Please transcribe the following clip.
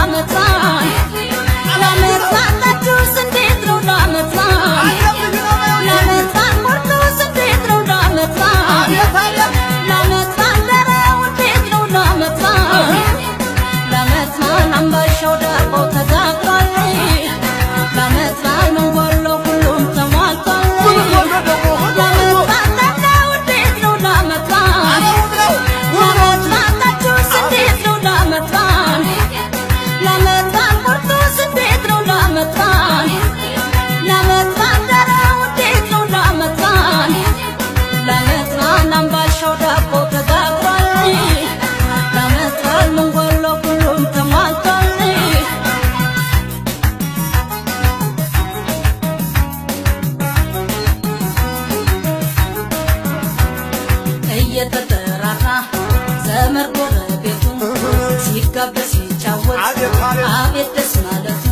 ላመጣን ላመጣን ቅዱስ እንዴት ነው ላመጣን ላመጣን ቅዱስ እንዴት ነው ላመጣን ላመጣን ደረው እንዴት ነው ላመጣን ላመጣን አምባሻው ዳቦ ተጋግሯል ላመጣን መንጎሎ ሁሉም ተሟልቷል ላመጣን ደረው እንዴት ነው ላመጣን ላመጣን ቅዱስ እንዴት ነው ላመጣን ላመጣን ቅዱስ እንዴት ነው ላመጣን ላመጣን ደረው እንዴት ነው ላመጣን ላመጣን አምባሻው ዳቦ ተጋግሯል ላመጣን መንጎሎ ሁሉም ተሟልቷል እየተጠራራ ዘመድ ጎረቤቱ ሲጋበዝ ሲጫወት አቤት ደስ ማለቱ